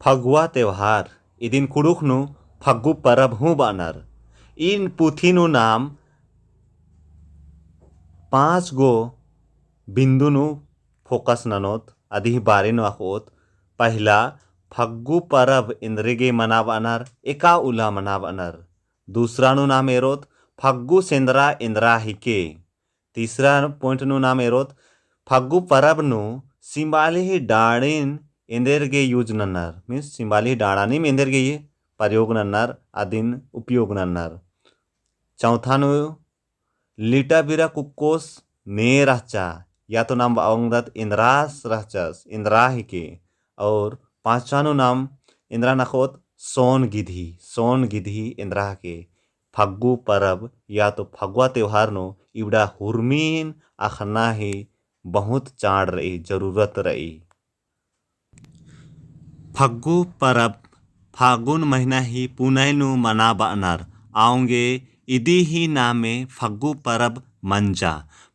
फगुआ त्यौहार इदिन कुडुखनु फग्गु परब हूँ बानर। इन पुथिनु नाम 5 गो बिंदुनु फोकस ननोत अधि बारेनु आखोत। पहला फग्गु परब इंद्रेगे मनाव अनर एका उला मनाव अनर। दूसरा नु नाम एरोत फग्गु सेंद्रा इंद्रा हिके। तीसरा पॉइंट नु नाम एरोत फग्गु परब नु सिंबाली डाणिन इंदेरगे यूज नन्नर मीन्स सिंबाली डाणानी इंदेरगे ये प्रयोग नन्नर आदिन उपयोग नन्नर। चौथा नु लीटा बिरा कुक्कोस ने रहचा या तो नाम अवंगदत इंद्रास रहचस इंद्रा हिके। और पांचवा नु नाम इंद्रा नखोत सोन गिधी इंद्रा के। फग्गु परब या तो फगुआ त्योहार नो इबड़ा हुरमीन अखना ही बहुत चाड़ रही जरूरत रही। फग्गु परब फागुन महीना ही पुनैनु मना बानर आओगे इदी ही नामे फग्गु परब मंजा।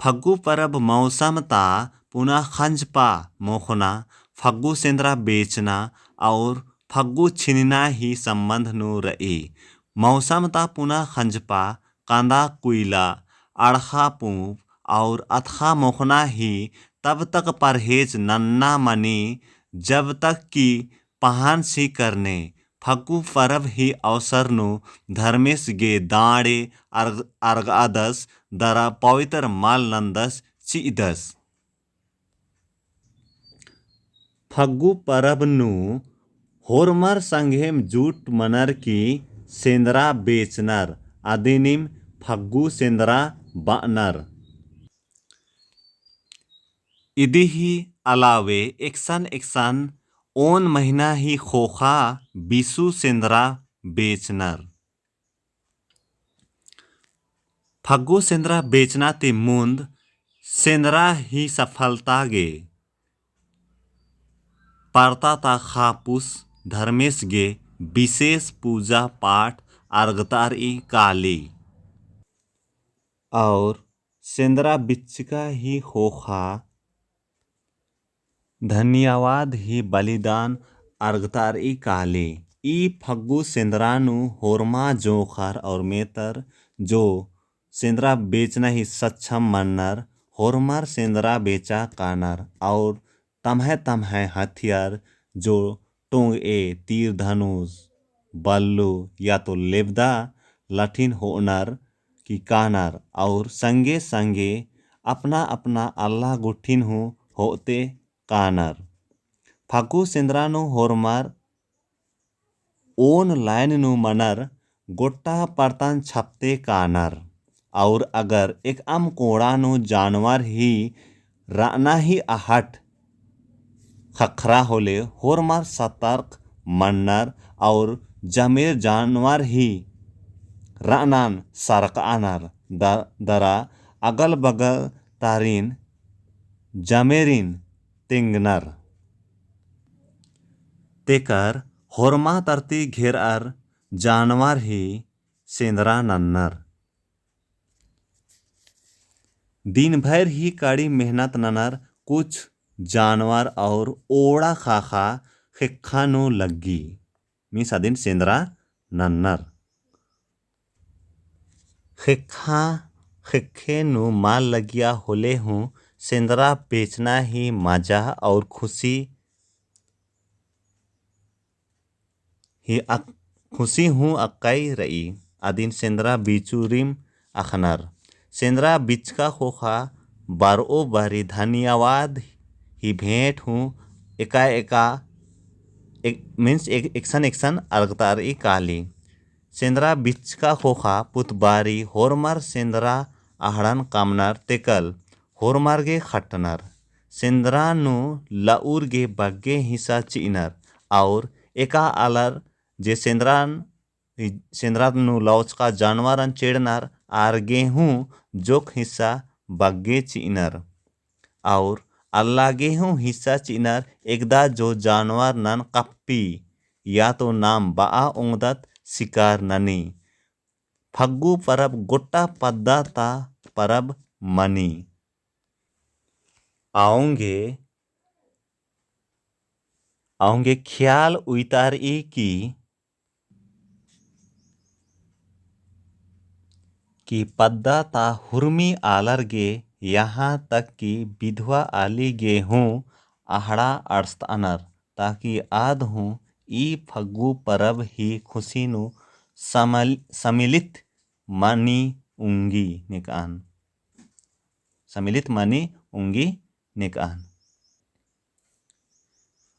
फग्गु परब मौसम ता पुनः खंजपा मोखना फग्गु सेंद्रा बेचना और फग्गु छिनना ही संबंध नु रही। मौसम ता पुनः खंजपा कांदा कुइला अड़खा पूप और अथखा मोखना ही तब तक परहेज नन्ना मनी जब तक कि पहान सी करने। फग्गु परब ही अवसर नु धर्मेश गे दाड़े अर्गादस दरा पवित्र माल नंदस चिदस। फग्गु परब नु होरमर संघेम जूट मनर की सेंद्रा बेचनर आदिनिम फग्गु सेंद्रा बानर। इदी ही अलावे एकसन ओन महीना ही खोखा बिसु सेंद्रा बेचनर। फग्गु सेंद्रा बेचना ते मुंद सेंद्रा ही सफलता गे परता ता खापुस धर्मेश गे विशेष पूजा पाठ अर्गतार ई काली। और सेंद्रा बिच्चिका ही खोखा धन्यवाद ही बलिदान अर्गतार ई काले। ई फग्गु सेंद्रानु होरमा जोखर और मेतर जो सेंद्रा बेचना ही सक्षम मन्नर होरमर सेंद्रा बेचा कानर। और तम्हे हथियार जो टोंग ए तीर धनुष बल्लू या तो लेबदा लठिन होनर की कानर। और संगे संगे अपना अपना अल्लाह गुठिन होते कानर। फग्गु सेंद्रा नु होरमर ऑनलाइन नु मनर गोट्टा परतन छपते कानर। और अगर एक अम कोड़ा नु जानवर ही राना ही आहट खखरा होले होरमर सतर्क मन्नर। और जमेर जानवर ही रानान सरक आनर दरा अगल बगल तारिन जमेरिन तिंगनर। तेकर होरमा तरती घेरर जानवर ही सेंद्रा नन्नर। दिन भर ही कड़ी मेहनत ननर कुछ जानवर और ओड़ा खाखा खिक्खा नु लग्गी मीस अदिन सेंद्रा नन्नर। खिक्खे नु माल लगिया होले हूँ सेंद्रा बेचना ही मजा और खुशी हूँ अक्काई रही। आदिन सेंद्रा बिचुरिम अखनर सेंद्रा बिचका खोखा बारो बारी धन्यवाद ही भेंट हूँ एका मीन्स एक्सन अर्गतार ई काली। सेंद्रा बिचका खोखा पुतबारी होरमर सेंद्रा आहड़न कामनर तेकल होरमर गे खटनर। सेंद्रा नु लाउर गे बग्गे हिस्सा चिनर। और एका अलर जे सेंद्रा नु लौच का जानवरन चेड़नर आर गेहूँ जोक हिस्सा बग्गे चिनर। और अल्लाह गेहूँ हिस्सा चिनर एकदा जो जानवर नन कप्पी या तो नाम बा उंगदत शिकार ननी। फग्गु परब गोट्टा पद्दा ता परब मनी आओगे आऊंगे ख्याल उतार कि पद्दा ता हुर्मी आलर गे यहाँ तक कि विधवा आली गे हूँ आहड़ा अड़स्त अनर ताकि आद हूँ ई फग्गु परब ही खुशी नु सम्मिलित मानी उंगी निकान सम्मिलित मानी उंगी निकान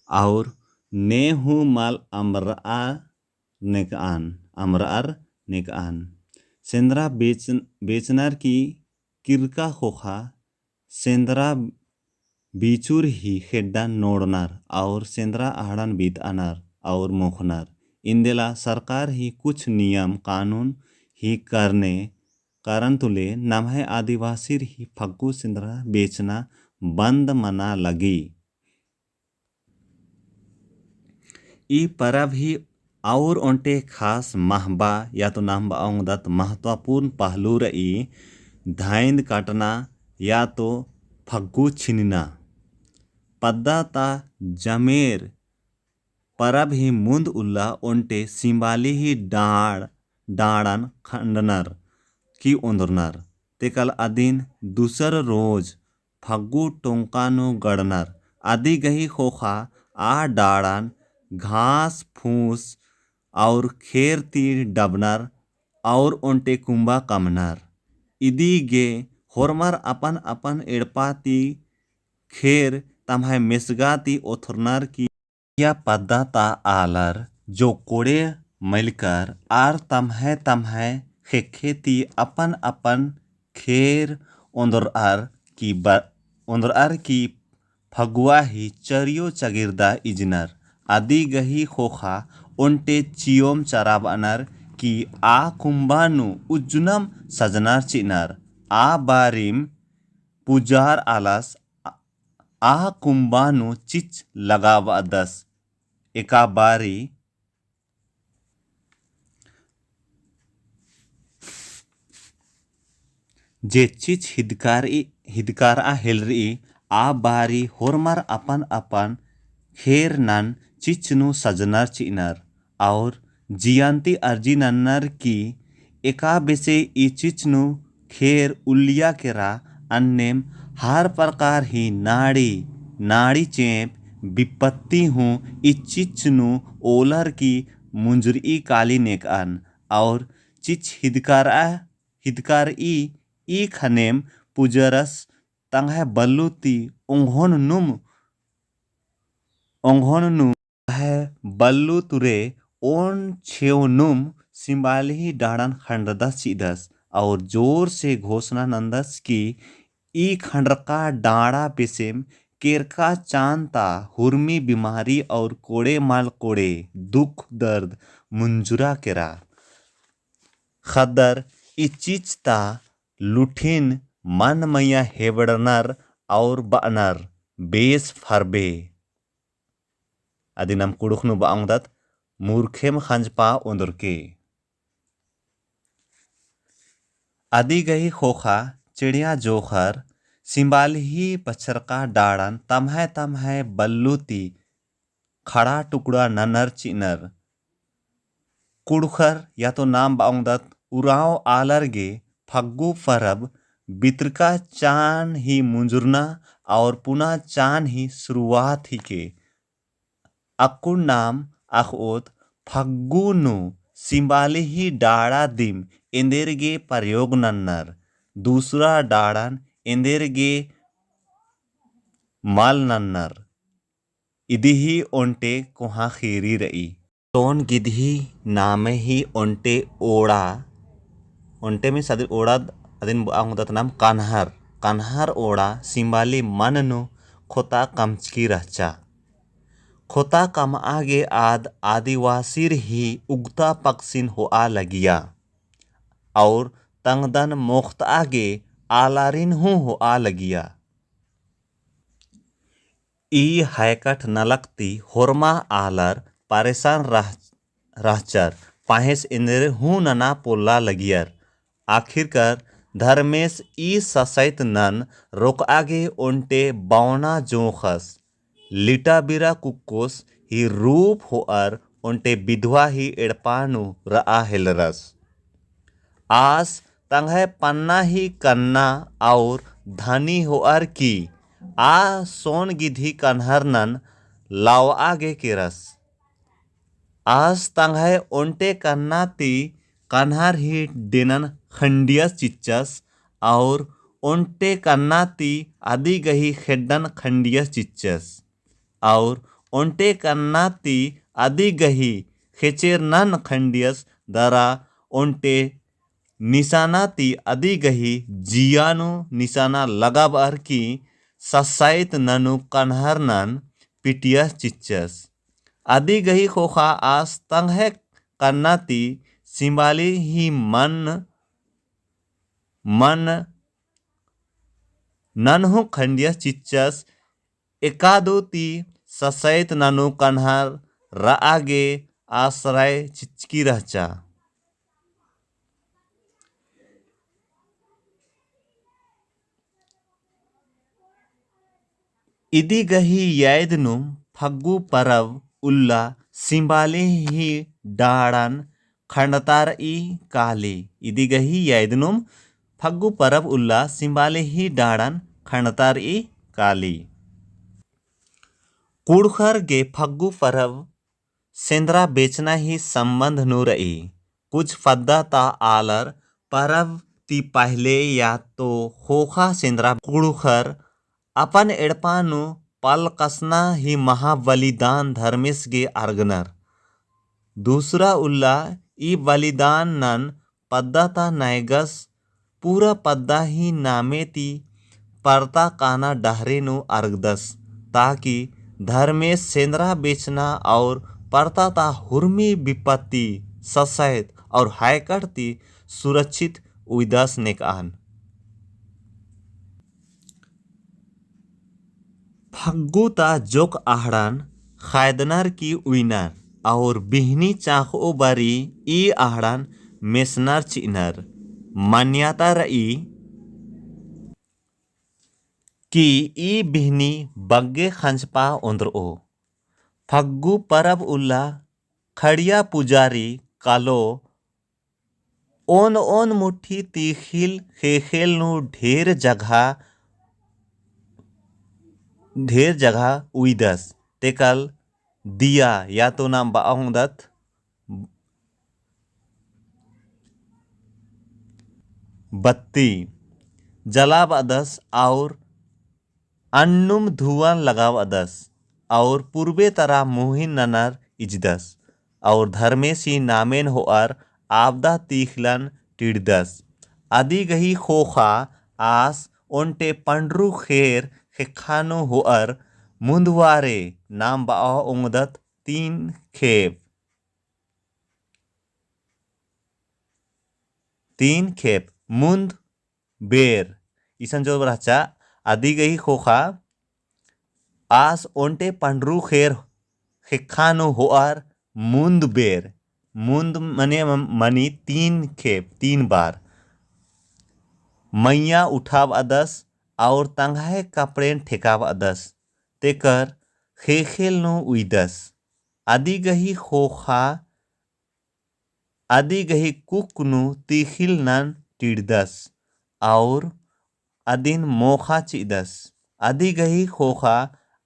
और ने हूँ माल अमरार निकान सेंद्रा बेचनार की किरका खोखा सेंद्रा बीचूर ही खेड्डा नोड़नार और सेंद्रा आहड़ान बीत अनार और मोखनार इंदेला सरकार ही कुछ नियम कानून ही करने कारण तुले नमहे आदिवासी ही फग्गु सेंद्रा बेचना बंद मना लगी। ई परब ही और ओंटे खास महबा या तो नाम बाउंगदत महत्वपूर्ण पहलू रही धाइंद काटना या तो फग्गु छिनना पद्दा ता जमेर परब ही मुंद उल्ला ओंटे सिंबाली ही डाड़न खंडनर की ओंदरनर तेकल अदिन दूसर रोज फग्गु टोंकानु गड़नर आदि गही खोखा आ डाड़न घास फूस और खेर तीर डबनर और ओंटे कुंबा कमनर इदी गे होरमर अपन अपन एड़पाती खेर तम्हे मेसगाती ओथरनर की या पद्दा ता आलर जो कोड़े मिलकर आर तम्हे खेती अपन अपन खेर ओंदर की फगुआ ही चरियो चगिरदा इजनर आदि गही खोखा ओंटे चियोम चराब अनर की आ कुंभानु उज्जुनम सजनार चिनार आ बारिम पुजार आलस आ कुंभानु चिच लगाव दस एका बारी जे चिच हिदकार आ हेलरी आ बारी होरमर अपन अपन खेर नन चिचनु सजनर चिनर और जियांती अर्जी नन्नर की एका बेसे ई चिचनु खेर उलिया केरा अन्नेम हर प्रकार ही नाड़ी चेप विपत्ति हूँ ई चिचनु ओलर की मुंजरी काली नेकान और चिच हिदकार ई खनेम पुजरस तंगे बल्लुती ओंघोन नु है बल्लू तुरे ओन छेव नुम सिंबाली डाड़न खंडदस चिदस और जोर से घोषणा नंदस की ई खंडरका डाड़ा पेसेम केरका चांता हुर्मी बीमारी और कोड़े माल कोड़े दुख दर्द मुंजुरा केरा खदर ई चिचता लुठिन मन मैया हेवड़नर और बअनर बेस फरबे आदि नाम कुड़ुखनु बाउंगदत मूर्खेम खंजपा ओंदरके आदि गही खोखा चिड़िया जोखर सिंबाल ही पछरका डाड़न तम्हे बल्लूती खड़ा टुकड़ा ननर चिनर कुड़खर या तो नाम बाउंगदत उराव आलर गे फग्गु परब बित्रका चान ही मुंजुरना और पुनः चान ही शुरुआत ही के अक्कुड़ नाम अखोत फग्गुनु सिंबाली ही डाड़ा दिम इंदेरगे प्रयोग नन्नर दूसरा डाड़न इंदेरगे माल नन्नर इदी ही ओंटे कोहा खीरी रही तोन गिधी नामे ही ओंटे ओंटे में सदी ओड़ा अदिन आंगदत नाम कान्हार ओड़ा सिंबाली मननु खोता कमचकी रहचा खोता कम आगे आदिवासी ही उगता पक्षिन हो आ लगिया और तंगदन मोख्त आगे आलारिन हो आ लगिया ई हैकट नलकती होरमा आलर परेशान रहचर पाहेस इंदर हूँ नना पोल्ला लगियर आखिरकार धर्मेश ई ससैत नन रोक आगे ओंटे बावना जोखस लिटा बिरा कुक्कोस ही रूप होअर ओंटे विधवा ही एड़पानु रआ हेलरस। आस तंगह पन्ना ही कन्ना और धनी होअर की आ सोन गिधी कन्हरनन लाव आगे केरस। आस तंगह ओंटे कन्ना ती कन्हर ही डेनन खंडियस चिच्चस और ओंटे कन्ना ती आदि गही खेडन खंडियस चिच्चस और ओंटे कन्ना ती आदि गही खेचेर नन खंडियस दरा ओंटे निशाना ती आदि गही जियानु निशाना लगाबार की ससाइत ननु कन्हर नन पिटियस चिच्चस। आदि गही खोखा आस तंगह कन्ना ती सिंबाली ही मन नन्हु खंडियस चिच्चस एकादो ती ससैत ननु कन्हर रागे आश्रय चिचकी रहचा। इदी गही यादनु फग्गु परब उल्ला सिंबाले ही डाड़न खंडतार ई काली। इदी गही यादनुम फग्गु परब उल्ला सिंबाले ही डाड़न खंडतार ई काली। कुड़खर गे फग्गु परब सेंद्रा बेचना ही संबंध नु रही। कुछ फद्दा ता आलर परब ती पहले या तो होखा सेंद्रा कुड़खर अपन एड़पानु पल कसना ही महाबलिदान धर्मेश गे अर्गनर। दूसरा उल्ला ई बलिदान नन पद्दा ता नायगस पूरा पद्दा ही नामे ती परता काना डहरे नु अर्गदस ताकि धर्मेश सेंद्रा बेचना और परता ता हुर्मी विपत्ति ससैत और हायकट ती सुरक्षित उइदस नेकान। फग्गु ता जोक आहड़न खायदनर की उइनर और बिहनी चाखो बारी ई आहड़न मेसनर चिनर। मान्यता रही कि ई बिहनी बग्गे खंचपा ओंद्रो। फग्गु परब उल्ला खड़िया पुजारी कालो ओन मुट्ठी तीखिल खेखेल नु ढेर जगह उइदस तेकल दिया या तो नाम बाहुंदत बत्ती जलाब अदस और अन्नुम धुआं लगाव अदस और पूर्वे तरह मुहिन ननर इजदस और धर्मेशी नामेन होअर आपदा तीखलन टिड़दस। आदि गही खोखा आस ओंटे पंडरू खेर खेखानु होअर मुंदवारे नाम बाह ओंगदत तीन खेप मुंद बेर इसन जो रहचा। आदि गही खोखा आस ओंटे पंडरू खेर खेखानु होअर मुंद बेर मुंद मनी 3 खेप 3 बार मैया उठाव अदस और तंगाहे कपड़ेन ठेकाव अदस तेकर खेखेल नु उइदस। आदि गही खोखा आदि गही कुकनु तीखिल नन टिड़दस और अदिन मोखा चिदस। आदि गही खोखा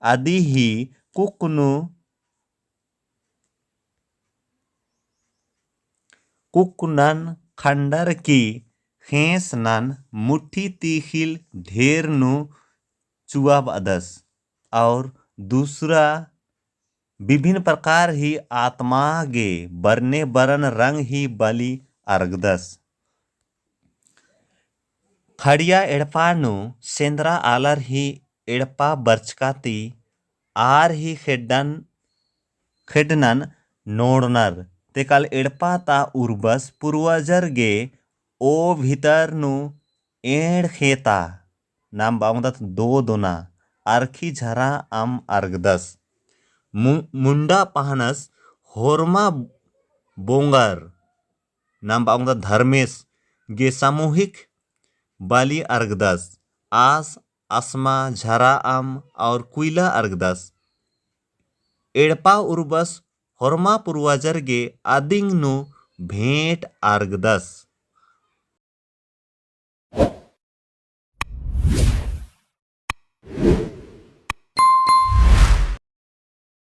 आदि ही कुकनु कुकनन खंडर की खेस नन मुट्ठी तीखिल ढेर नु चुआब अदस और दूसरा विभिन्न प्रकार ही आत्मा गे बरने बरन रंग ही बलि अर्गदस। खड़िया एड़पा नु सेंद्रा आलर ही एड़पा बरचकाती आर ही खेडनन नोड़नर तेकल एड़पा ता उर्बस पूर्वजर गे ओ भीतर नु एड़ खेता नाम बाउंदत दो दोना आरखी झरा आम अर्गदस। मुंडा पहनस होरमा बोंगर नाम बाउंदत धर्मेश गे सामूहिक बाली अर्गदस। आस आसमा झरा आम और कुइला अर्गदस। एडपा उर्बस हरमा पूर्वजर्गे आदिंग नु भेंट आर्गदस।